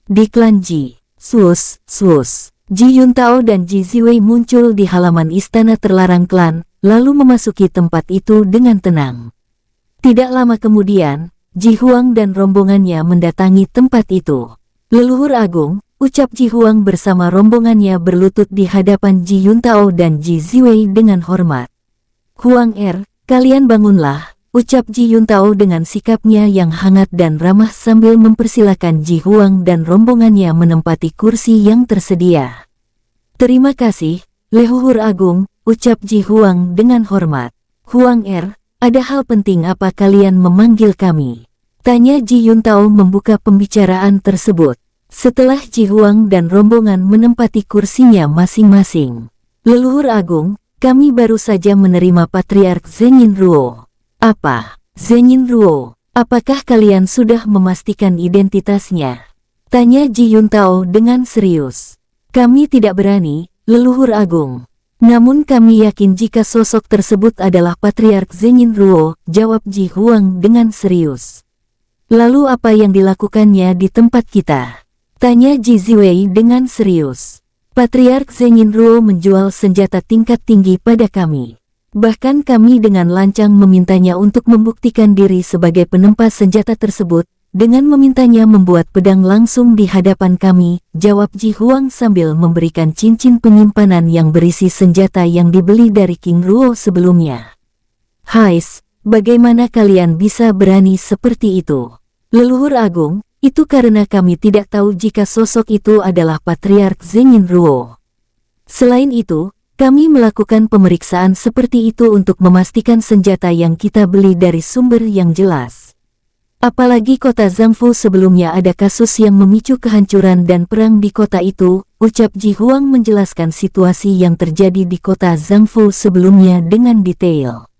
Di klan Ji, swus, swus. Ji Yuntao dan Ji Ziwei muncul di halaman istana terlarang klan, lalu memasuki tempat itu dengan tenang. Tidak lama kemudian, Ji Huang dan rombongannya mendatangi tempat itu. Leluhur Agung, ucap Ji Huang bersama rombongannya berlutut di hadapan Ji Yuntao dan Ji Ziwei dengan hormat. Huang kalian bangunlah, ucap Ji Yuntao dengan sikapnya yang hangat dan ramah sambil mempersilakan Ji Huang dan rombongannya menempati kursi yang tersedia. Terima kasih, Leluhur Agung, ucap Ji Huang dengan hormat. Huang ada hal penting apa kalian memanggil kami? Tanya Ji Yuntao membuka pembicaraan tersebut. Setelah Ji Huang dan rombongan menempati kursinya masing-masing. Leluhur Agung, kami baru saja menerima Patriark Zhenyin Ruo. Apa? Zhenyin Ruo, apakah kalian sudah memastikan identitasnya? Tanya Ji Yuntao dengan serius. Kami tidak berani, Leluhur Agung. Namun kami yakin jika sosok tersebut adalah Patriark Zhenyin Ruo, jawab Ji Huang dengan serius. Lalu apa yang dilakukannya di tempat kita? Tanya Ji Ziwei dengan serius. Patriark Zhenyin Ruo menjual senjata tingkat tinggi pada kami. Bahkan kami dengan lancang memintanya untuk membuktikan diri sebagai penempa senjata tersebut, dengan memintanya membuat pedang langsung di hadapan kami, jawab Ji Huang sambil memberikan cincin penyimpanan yang berisi senjata yang dibeli dari King Ruo sebelumnya. Hais, bagaimana kalian bisa berani seperti itu? Leluhur Agung, itu karena kami tidak tahu jika sosok itu adalah Patriark Zhenyin Ruo. Selain itu, kami melakukan pemeriksaan seperti itu untuk memastikan senjata yang kita beli dari sumber yang jelas. Apalagi kota Zhangfu sebelumnya ada kasus yang memicu kehancuran dan perang di kota itu, ucap Ji Huang menjelaskan situasi yang terjadi di kota Zhangfu sebelumnya dengan detail.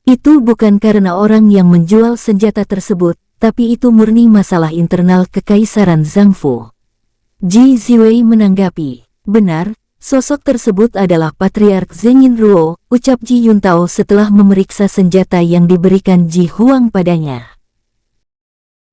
Itu bukan karena orang yang menjual senjata tersebut, tapi itu murni masalah internal Kekaisaran Zhangfu. Ji Ziwei menanggapi, benar, sosok tersebut adalah Patriark Zhenyin Ruo, ucap Ji Yuntao setelah memeriksa senjata yang diberikan Ji Huang padanya.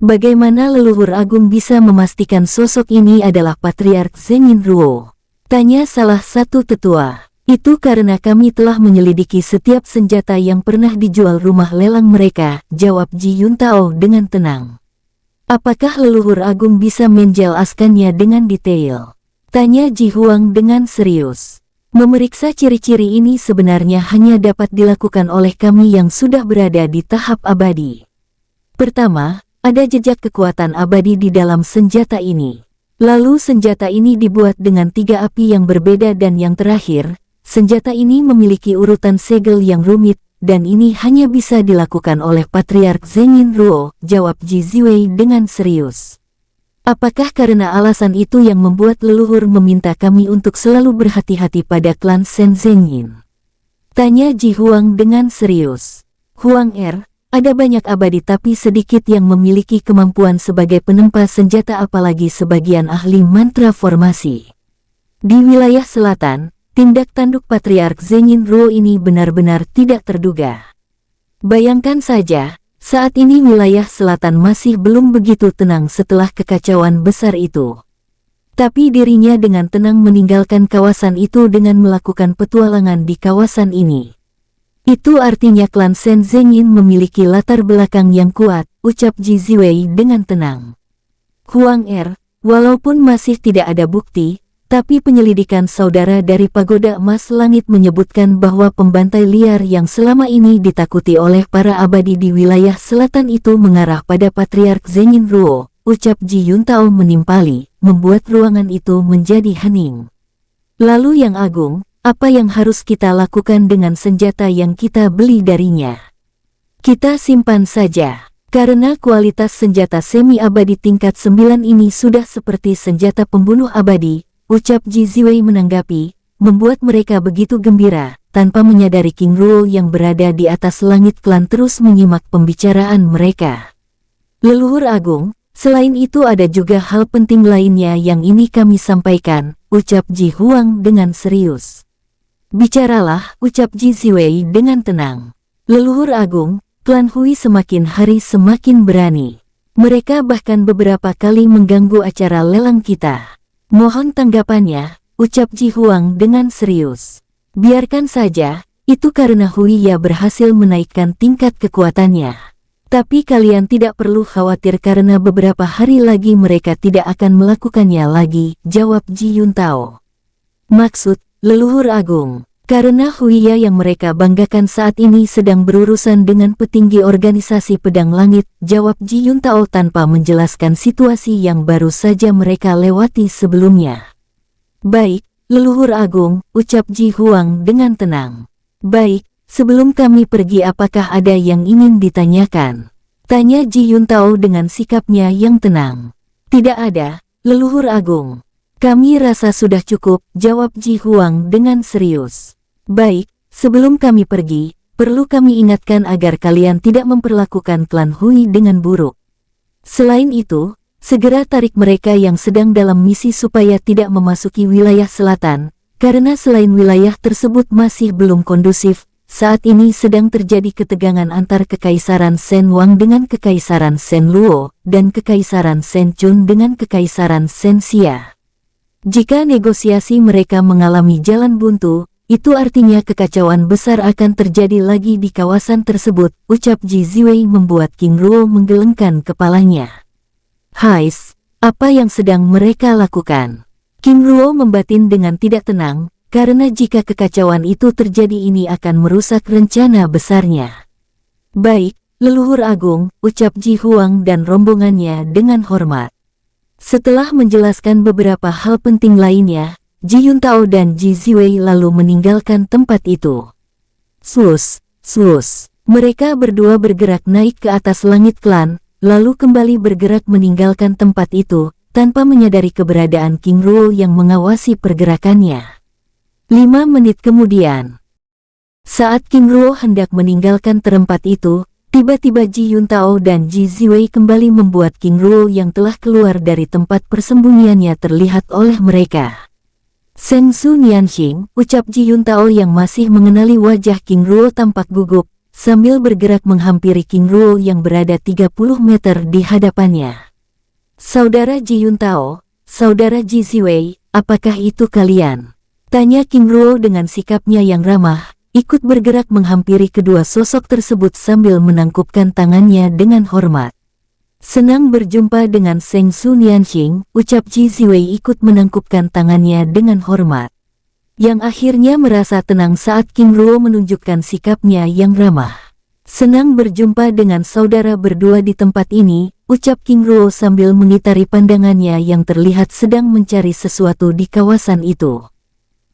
Bagaimana Leluhur Agung bisa memastikan sosok ini adalah Patriark Zhenyin Ruo? Tanya salah satu tetua. Itu karena kami telah menyelidiki setiap senjata yang pernah dijual rumah lelang mereka, jawab Ji Yuntao dengan tenang. Apakah Leluhur Agung bisa menjelaskannya dengan detail? Tanya Ji Huang dengan serius. Memeriksa ciri-ciri ini sebenarnya hanya dapat dilakukan oleh kami yang sudah berada di tahap abadi. Pertama, ada jejak kekuatan abadi di dalam senjata ini. Lalu senjata ini dibuat dengan 3 api yang berbeda dan yang terakhir, senjata ini memiliki urutan segel yang rumit, dan ini hanya bisa dilakukan oleh Patriark Zhenyin Ruo, jawab Ji Ziwei dengan serius. Apakah karena alasan itu yang membuat leluhur meminta kami untuk selalu berhati-hati pada klan Shen Zhenyin? Tanya Ji Huang dengan serius. Huang ada banyak abadi tapi sedikit yang memiliki kemampuan sebagai penempa senjata apalagi sebagian ahli mantra formasi. Di wilayah selatan, tindak tanduk Patriark Zhenyin Ruo ini benar-benar tidak terduga. Bayangkan saja, saat ini wilayah selatan masih belum begitu tenang setelah kekacauan besar itu. Tapi dirinya dengan tenang meninggalkan kawasan itu dengan melakukan petualangan di kawasan ini. Itu artinya klan Shen Zhenyin memiliki latar belakang yang kuat, ucap Ji Ziwei dengan tenang. Huang walaupun masih tidak ada bukti, tapi penyelidikan saudara dari Pagoda Emas Langit menyebutkan bahwa pembantai liar yang selama ini ditakuti oleh para abadi di wilayah selatan itu mengarah pada Patriark Zhenyin Ruo, ucap Ji Yuntao menimpali, membuat ruangan itu menjadi hening. Lalu Yang Agung, apa yang harus kita lakukan dengan senjata yang kita beli darinya? Kita simpan saja, karena kualitas senjata semi-abadi tingkat 9 ini sudah seperti senjata pembunuh abadi, ucap Ji Ziwei menanggapi, membuat mereka begitu gembira. Tanpa menyadari King Ruo yang berada di atas langit klan terus menyimak pembicaraan mereka. Leluhur Agung, selain itu ada juga hal penting lainnya yang ini kami sampaikan, ucap Ji Huang dengan serius. Bicaralah, ucap Ji Ziwei dengan tenang. Leluhur Agung, klan Hui semakin hari semakin berani. Mereka bahkan beberapa kali mengganggu acara lelang kita. Mohon tanggapannya, ucap Ji Huang dengan serius. Biarkan saja, itu karena Huiya berhasil menaikkan tingkat kekuatannya. Tapi kalian tidak perlu khawatir karena beberapa hari lagi mereka tidak akan melakukannya lagi, jawab Ji Yuntao. Maksud, leluhur Agung, karena Huiya yang mereka banggakan saat ini sedang berurusan dengan petinggi organisasi Pedang Langit, jawab Ji Yuntao tanpa menjelaskan situasi yang baru saja mereka lewati sebelumnya. Baik, leluhur Agung, ucap Ji Huang dengan tenang. Baik, sebelum kami pergi apakah ada yang ingin ditanyakan? Tanya Ji Yuntao dengan sikapnya yang tenang. Tidak ada, leluhur Agung. Kami rasa sudah cukup, jawab Ji Huang dengan serius. Baik, sebelum kami pergi, perlu kami ingatkan agar kalian tidak memperlakukan klan Hui dengan buruk. Selain itu, segera tarik mereka yang sedang dalam misi supaya tidak memasuki wilayah selatan, karena selain wilayah tersebut masih belum kondusif, saat ini sedang terjadi ketegangan antar Kekaisaran Shen Wang dengan Kekaisaran Shen Luo, dan Kekaisaran Shen Chun dengan Kekaisaran Shen Xia. Jika negosiasi mereka mengalami jalan buntu, itu artinya kekacauan besar akan terjadi lagi di kawasan tersebut, ucap Ji Ziwei membuat King Ruo menggelengkan kepalanya. Hais, apa yang sedang mereka lakukan? King Ruo membatin dengan tidak tenang, karena jika kekacauan itu terjadi ini akan merusak rencana besarnya. Baik, leluhur Agung, ucap Ji Huang dan rombongannya dengan hormat. Setelah menjelaskan beberapa hal penting lainnya, Ji Yuntao dan Ji Ziwei lalu meninggalkan tempat itu. Sus, mereka berdua bergerak naik ke atas langit klan, lalu kembali bergerak meninggalkan tempat itu, tanpa menyadari keberadaan King Ruo yang mengawasi pergerakannya. 5 menit kemudian, saat King Ruo hendak meninggalkan tempat itu, tiba-tiba Ji Yuntao dan Ji Ziwei kembali membuat King Ruo yang telah keluar dari tempat persembunyiannya terlihat oleh mereka. Seng Su Nianxing, ucap Ji Yuntao yang masih mengenali wajah King Ruo tampak gugup, sambil bergerak menghampiri King Ruo yang berada 30 meter di hadapannya. Saudara Ji Yuntao, saudara Ji Ziwei, apakah itu kalian? Tanya King Ruo dengan sikapnya yang ramah, ikut bergerak menghampiri kedua sosok tersebut sambil menangkupkan tangannya dengan hormat. Senang berjumpa dengan Seng Su Nianxing, ucap Ji Ziwei ikut menangkupkan tangannya dengan hormat. Yang akhirnya merasa tenang saat King Ruo menunjukkan sikapnya yang ramah. Senang berjumpa dengan saudara berdua di tempat ini, ucap King Ruo sambil mengitari pandangannya yang terlihat sedang mencari sesuatu di kawasan itu.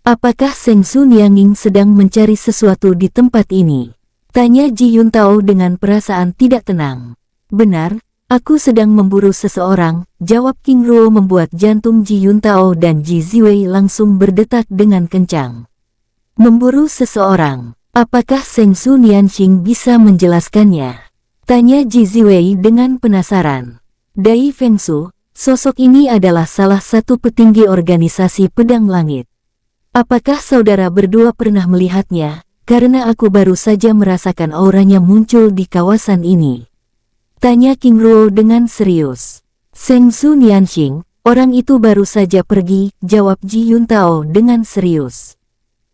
Apakah Seng Su Nianxing sedang mencari sesuatu di tempat ini? Tanya Ji Yuntao dengan perasaan tidak tenang. Benar, aku sedang memburu seseorang, jawab King Ruo membuat jantung Ji Yuntao dan Ji Ziwei langsung berdetak dengan kencang. Memburu seseorang, apakah Seng Su Nianxing bisa menjelaskannya? Tanya Ji Ziwei dengan penasaran. Dai Fengsu, sosok ini adalah salah satu petinggi organisasi Pedang Langit. Apakah saudara berdua pernah melihatnya? Karena aku baru saja merasakan auranya muncul di kawasan ini. Tanya King Ruo dengan serius. Seng Su Nianxing, orang itu baru saja pergi, jawab Ji Yuntao dengan serius.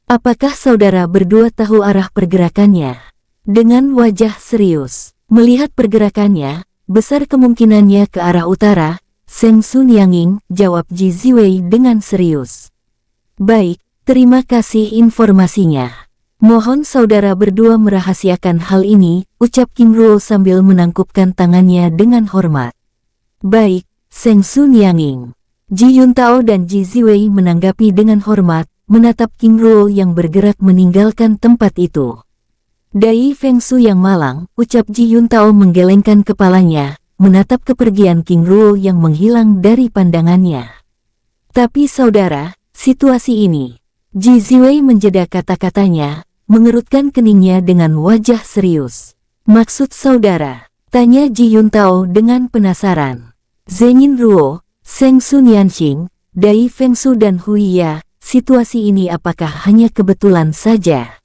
Apakah saudara berdua tahu arah pergerakannya? Dengan wajah serius, melihat pergerakannya, besar kemungkinannya ke arah utara, Seng Su Nianxing, jawab Ji Ziwei dengan serius. Baik, terima kasih informasinya. Mohon saudara berdua merahasiakan hal ini, ucap King Ruo sambil menangkupkan tangannya dengan hormat. Baik, Seng Su Nianxing. Ji Yuntao dan Ji Ziwei menanggapi dengan hormat, menatap King Ruo yang bergerak meninggalkan tempat itu. Dai Fengsu yang malang, ucap Ji Yuntao menggelengkan kepalanya, menatap kepergian King Ruo yang menghilang dari pandangannya. Tapi saudara, situasi ini. Ji Ziwei menjeda kata-katanya, mengerutkan keningnya dengan wajah serius. Maksud saudara? Tanya Ji Yuntao dengan penasaran. Zengin Ruo, Seng Sun Yanxing, Dai Fengsu dan Huiya, situasi ini apakah hanya kebetulan saja?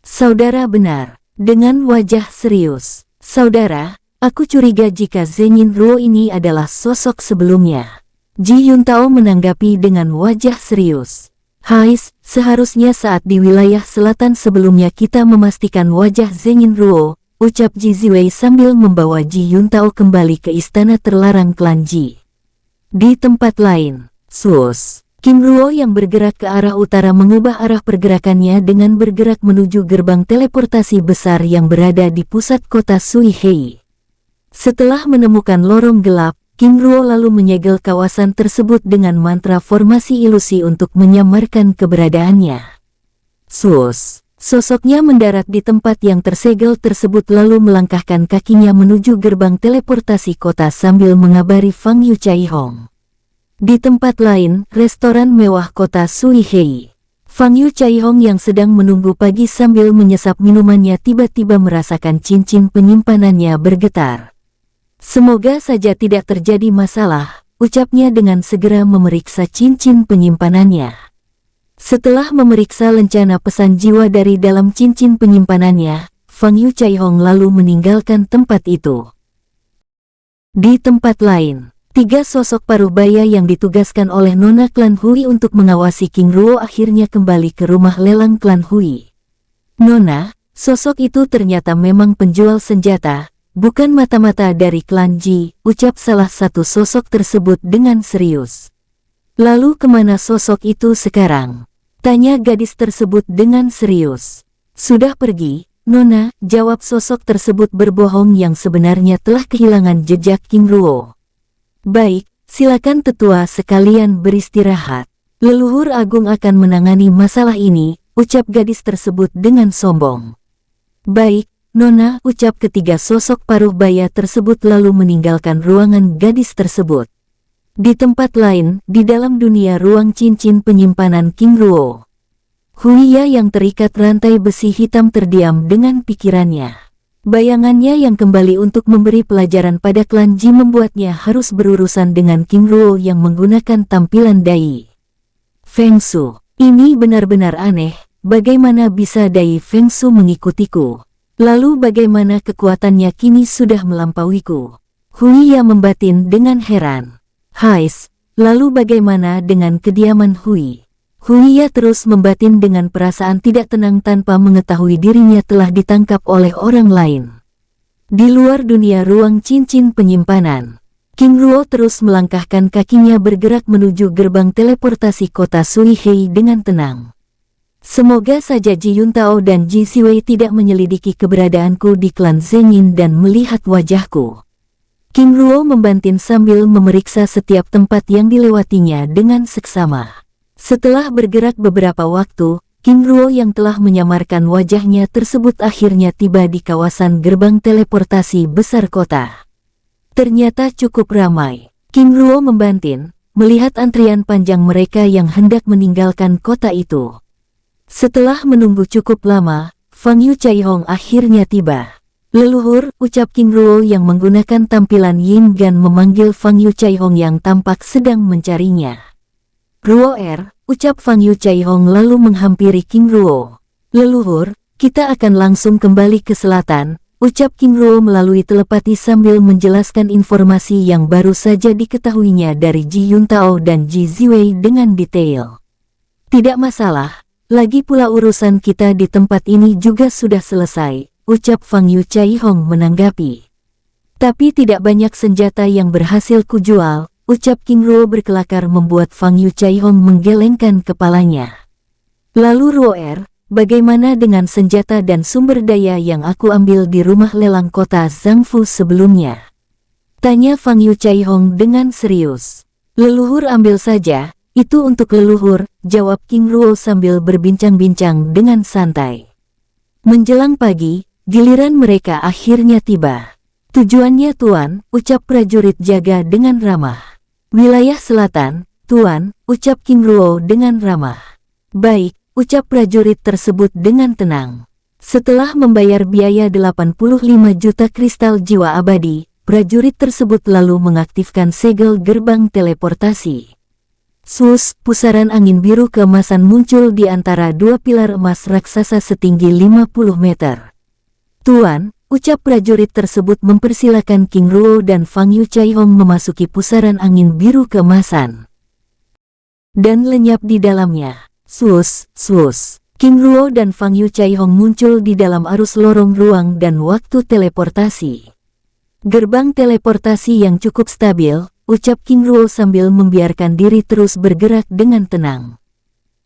Saudara benar, dengan wajah serius. Saudara, aku curiga jika Zengin Ruo ini adalah sosok sebelumnya. Ji Yuntao menanggapi dengan wajah serius. Hais, seharusnya saat di wilayah selatan sebelumnya kita memastikan wajah Zengin Ruo, ucap Ji Ziwei sambil membawa Ji Yuntao kembali ke istana terlarang klan Ji. Di tempat lain, Sus, King Ruo yang bergerak ke arah utara mengubah arah pergerakannya dengan bergerak menuju gerbang teleportasi besar yang berada di pusat kota Suihei. Setelah menemukan lorong gelap, King Ruo lalu menyegel kawasan tersebut dengan mantra formasi ilusi untuk menyamarkan keberadaannya. Sus, sosoknya mendarat di tempat yang tersegel tersebut lalu melangkahkan kakinya menuju gerbang teleportasi kota sambil mengabari Fang Yu Caihong. Di tempat lain, restoran mewah kota Suihei. Fang Yu Caihong yang sedang menunggu pagi sambil menyesap minumannya tiba-tiba merasakan cincin penyimpanannya bergetar. Semoga saja tidak terjadi masalah, ucapnya dengan segera memeriksa cincin penyimpanannya. Setelah memeriksa lencana pesan jiwa dari dalam cincin penyimpanannya, Fang Yu Caihong lalu meninggalkan tempat itu. Di tempat lain, 3 sosok paruh baya yang ditugaskan oleh Nona klan Hui untuk mengawasi King Ruo akhirnya kembali ke rumah lelang klan Hui. Nona, sosok itu ternyata memang penjual senjata, bukan mata-mata dari klan Ji, ucap salah satu sosok tersebut dengan serius. Lalu kemana sosok itu sekarang? Tanya gadis tersebut dengan serius. Sudah pergi, Nona, jawab sosok tersebut berbohong yang sebenarnya telah kehilangan jejak King Ruo. Baik, silakan tetua sekalian beristirahat. Leluhur agung akan menangani masalah ini, ucap gadis tersebut dengan sombong. Baik, Nona, ucap ketiga sosok paruh baya tersebut lalu meninggalkan ruangan gadis tersebut. Di tempat lain, di dalam dunia ruang cincin penyimpanan King Ruo, Huiya yang terikat rantai besi hitam terdiam dengan pikirannya. Bayangannya yang kembali untuk memberi pelajaran pada klan Ji membuatnya harus berurusan dengan King Ruo yang menggunakan tampilan Dai Fengsu. Ini benar-benar aneh, bagaimana bisa Dai Fengsu mengikutiku? Lalu bagaimana kekuatannya kini sudah melampauiku? Huiya membatin dengan heran. Hais, lalu bagaimana dengan kediaman Hui? Huiya terus membatin dengan perasaan tidak tenang tanpa mengetahui dirinya telah ditangkap oleh orang lain. Di luar dunia ruang cincin penyimpanan, King Ruo terus melangkahkan kakinya bergerak menuju gerbang teleportasi kota Suihei dengan tenang. Semoga saja Ji Yuntao dan Ji Ziwei tidak menyelidiki keberadaanku di klan Zengin dan melihat wajahku. King Ruo membantin sambil memeriksa setiap tempat yang dilewatinya dengan seksama. Setelah bergerak beberapa waktu, King Ruo yang telah menyamarkan wajahnya tersebut akhirnya tiba di kawasan gerbang teleportasi besar kota. Ternyata cukup ramai. King Ruo membantin, melihat antrian panjang mereka yang hendak meninggalkan kota itu. Setelah menunggu cukup lama, Fang Yu Caihong akhirnya tiba. Leluhur, ucap King Ruo yang menggunakan tampilan Yin Gan memanggil Fang Yu Caihong yang tampak sedang mencarinya. Ruo ucap Fang Yu Caihong lalu menghampiri King Ruo. Leluhur, kita akan langsung kembali ke selatan, ucap King Ruo melalui telepati sambil menjelaskan informasi yang baru saja diketahuinya dari Ji Yuntao dan Ji Ziwei dengan detail. Tidak masalah, lagi pula urusan kita di tempat ini juga sudah selesai, ucap Fang Yu Caihong menanggapi. Tapi tidak banyak senjata yang berhasil kujual, ucap King Ruo berkelakar membuat Fang Yu Caihong menggelengkan kepalanya. Lalu Ruo, bagaimana dengan senjata dan sumber daya yang aku ambil di rumah lelang kota Zhangfu sebelumnya? Tanya Fang Yu Caihong dengan serius. Leluhur ambil saja, itu untuk leluhur, jawab King Ruo sambil berbincang-bincang dengan santai. Menjelang pagi, giliran mereka akhirnya tiba. Tujuannya Tuan, ucap prajurit jaga dengan ramah. Wilayah selatan, Tuan, ucap King Ruo dengan ramah. Baik, ucap prajurit tersebut dengan tenang. Setelah membayar biaya 85 juta kristal jiwa abadi, prajurit tersebut lalu mengaktifkan segel gerbang teleportasi. Sus, pusaran angin biru keemasan muncul di antara dua pilar emas raksasa setinggi 50 meter. Tuan, ucap prajurit tersebut mempersilakan King Ruo dan Fang Yu Chaihong memasuki pusaran angin biru keemasan. Dan lenyap di dalamnya. Sus, sus. King Ruo dan Fang Yu Chaihong muncul di dalam arus lorong ruang dan waktu teleportasi. Gerbang teleportasi yang cukup stabil, ucap King Ruo sambil membiarkan diri terus bergerak dengan tenang.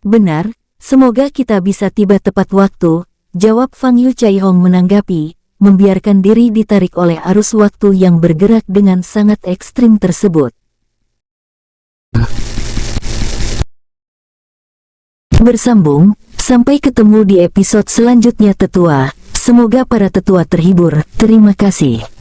Benar, semoga kita bisa tiba tepat waktu, jawab Fang Yu Chaihong menanggapi, membiarkan diri ditarik oleh arus waktu yang bergerak dengan sangat ekstrim tersebut. Bersambung, sampai ketemu di episode selanjutnya tetua, semoga para tetua terhibur, terima kasih.